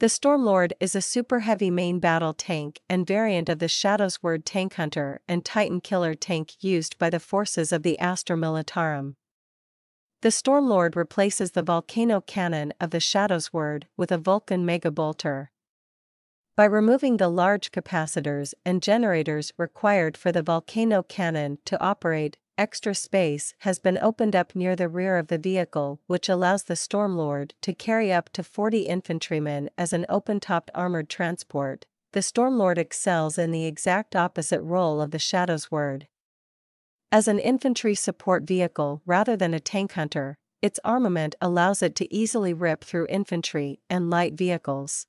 The Stormlord is a super heavy main battle tank and variant of the Shadowsword Tank Hunter and Titan Killer tank used by the forces of the Astra Militarum. The Stormlord replaces the volcano cannon of the Shadowsword with a Vulcan Mega Bolter. By removing the large capacitors and generators required for the volcano cannon to operate, extra space has been opened up near the rear of the vehicle, which allows the Stormlord to carry up to 40 infantrymen as an open-topped armored transport. The Stormlord excels in the exact opposite role of the Shadowsword. As an infantry support vehicle rather than a tank hunter, its armament allows it to easily rip through infantry and light vehicles.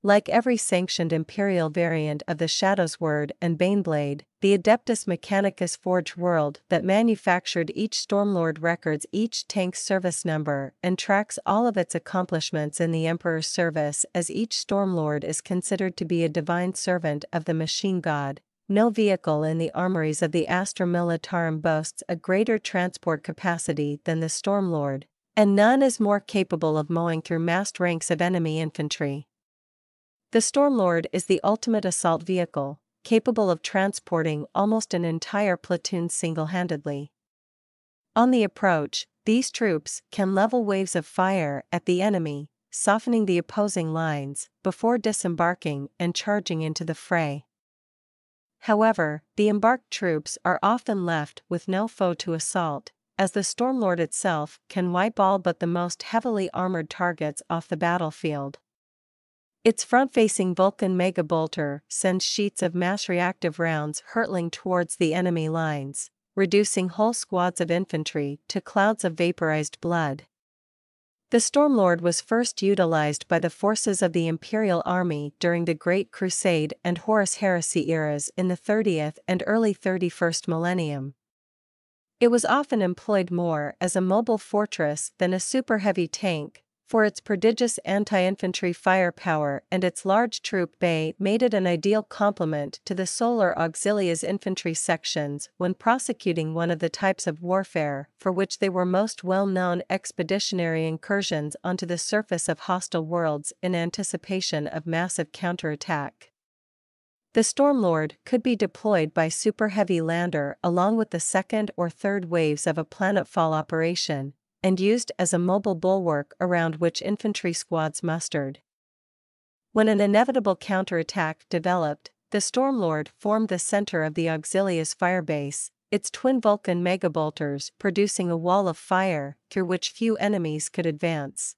Like every sanctioned Imperial variant of the Shadowsword and Baneblade, the Adeptus Mechanicus Forge world that manufactured each Stormlord records each tank's service number and tracks all of its accomplishments in the Emperor's service, as each Stormlord is considered to be a divine servant of the machine god. No vehicle in the armories of the Astra Militarum boasts a greater transport capacity than the Stormlord, and none is more capable of mowing through massed ranks of enemy infantry. The Stormlord is the ultimate assault vehicle, capable of transporting almost an entire platoon single-handedly. On the approach, these troops can level waves of fire at the enemy, softening the opposing lines, before disembarking and charging into the fray. However, the embarked troops are often left with no foe to assault, as the Stormlord itself can wipe all but the most heavily armored targets off the battlefield. Its front-facing Vulcan Mega Bolter sends sheets of mass reactive rounds hurtling towards the enemy lines, reducing whole squads of infantry to clouds of vaporized blood. The Stormlord was first utilized by the forces of the Imperial Army during the Great Crusade and Horus Heresy eras in the 30th and early 31st millennium. It was often employed more as a mobile fortress than a super-heavy tank, for its prodigious anti-infantry firepower, and its large troop bay made it an ideal complement to the Solar Auxilia's infantry sections when prosecuting one of the types of warfare for which they were most well-known: expeditionary incursions onto the surface of hostile worlds in anticipation of massive counterattack. The Stormlord could be deployed by Super Heavy Lander along with the second or third waves of a planetfall operation, and used as a mobile bulwark around which infantry squads mustered. When an inevitable counterattack developed, the Stormlord formed the center of the Auxilia's firebase, its twin Vulcan megabolters producing a wall of fire through which few enemies could advance.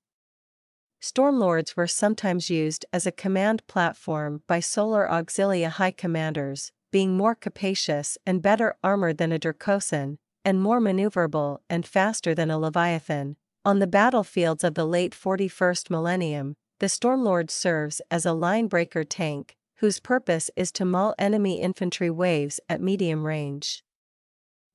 Stormlords were sometimes used as a command platform by Solar Auxilia high commanders, being more capacious and better armored than a Dracosan, and more maneuverable and faster than a Leviathan. On the battlefields of the late 41st millennium, the Stormlord serves as a line-breaker tank, whose purpose is to maul enemy infantry waves at medium range.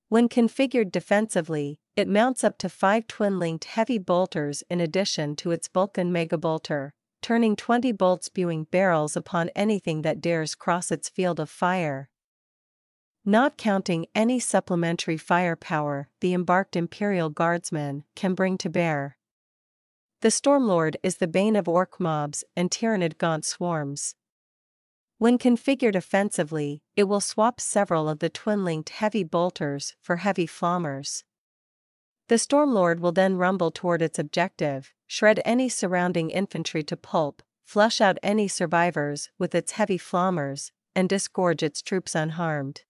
When configured defensively, it mounts up to 5 twin-linked heavy bolters in addition to its Vulcan megabolter, turning 20 bolt-spewing barrels upon anything that dares cross its field of fire. Not counting any supplementary firepower the embarked Imperial Guardsmen can bring to bear. The Stormlord is the bane of orc mobs and Tyranid gaunt swarms. When configured offensively, it will swap several of the twin-linked heavy bolters for heavy flammers. The Stormlord will then rumble toward its objective, shred any surrounding infantry to pulp, flush out any survivors with its heavy flammers, and disgorge its troops unharmed.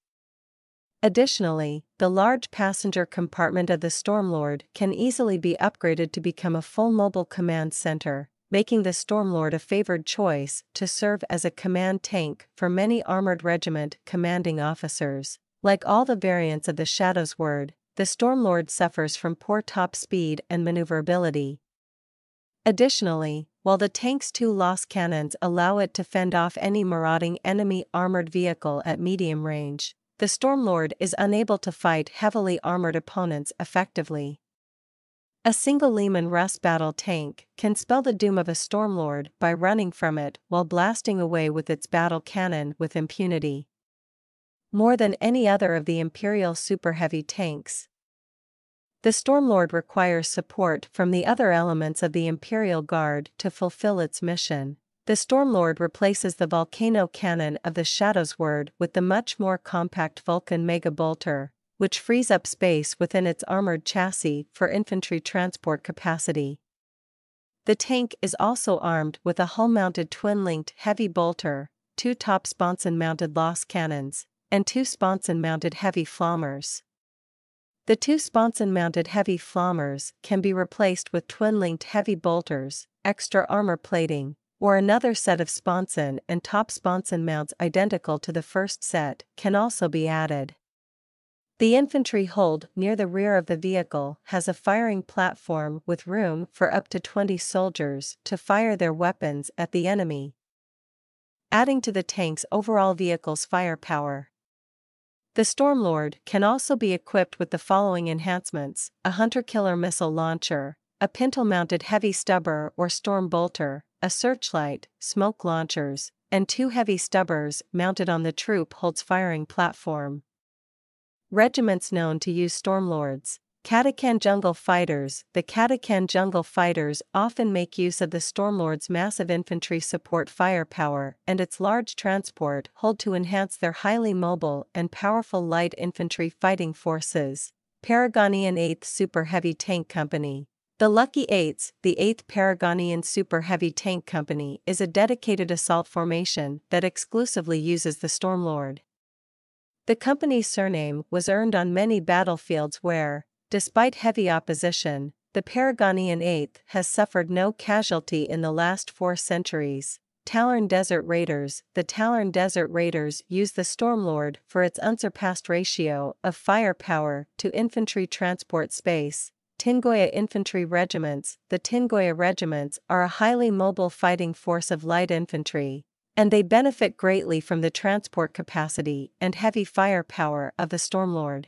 Additionally, the large passenger compartment of the Stormlord can easily be upgraded to become a full mobile command center, making the Stormlord a favored choice to serve as a command tank for many armored regiment commanding officers. Like all the variants of the Shadowsword, the Stormlord suffers from poor top speed and maneuverability. Additionally, while the tank's 2 Loss cannons allow it to fend off any marauding enemy armored vehicle at medium range, the Stormlord is unable to fight heavily armored opponents effectively. A single Leman Russ battle tank can spell the doom of a Stormlord by running from it while blasting away with its battle cannon with impunity. More than any other of the Imperial super heavy tanks, The Stormlord requires support from the other elements of the Imperial Guard to fulfill its mission. The Stormlord replaces the volcano cannon of the Shadow's Word with the much more compact Vulcan Mega Bolter, which frees up space within its armored chassis for infantry transport capacity. The tank is also armed with a hull-mounted twin-linked heavy bolter, 2 top sponson-mounted Loss cannons, and 2 sponson-mounted heavy flammers. The 2 sponson-mounted heavy flammers can be replaced with twin-linked heavy bolters, extra armor plating, or another set of sponson and top sponson mounts identical to the first set can also be added. The infantry hold near the rear of the vehicle has a firing platform with room for up to 20 soldiers to fire their weapons at the enemy, adding to the tank's overall vehicle's firepower. The Stormlord can also be equipped with the following enhancements: a hunter-killer missile launcher, a pintle-mounted heavy stubber or storm bolter, a searchlight, smoke launchers, and 2 heavy stubbers mounted on the troop hold's firing platform. Regiments known to use Stormlords. Katakan Jungle Fighters. The Katakan Jungle Fighters often make use of the Stormlord's massive infantry support firepower and its large transport hold to enhance their highly mobile and powerful light infantry fighting forces. Paragonian 8th Super Heavy Tank Company. The Lucky Eights, the 8th Paragonian Super Heavy Tank Company, is a dedicated assault formation that exclusively uses the Stormlord. The company's surname was earned on many battlefields where, despite heavy opposition, the Paragonian 8th has suffered no casualty in the last 4 centuries. Tallarn Desert Raiders. The Tallarn Desert Raiders use the Stormlord for its unsurpassed ratio of firepower to infantry transport space. Tingoya Infantry Regiments. The Tingoya Regiments are a highly mobile fighting force of light infantry, and they benefit greatly from the transport capacity and heavy firepower of the Stormlord.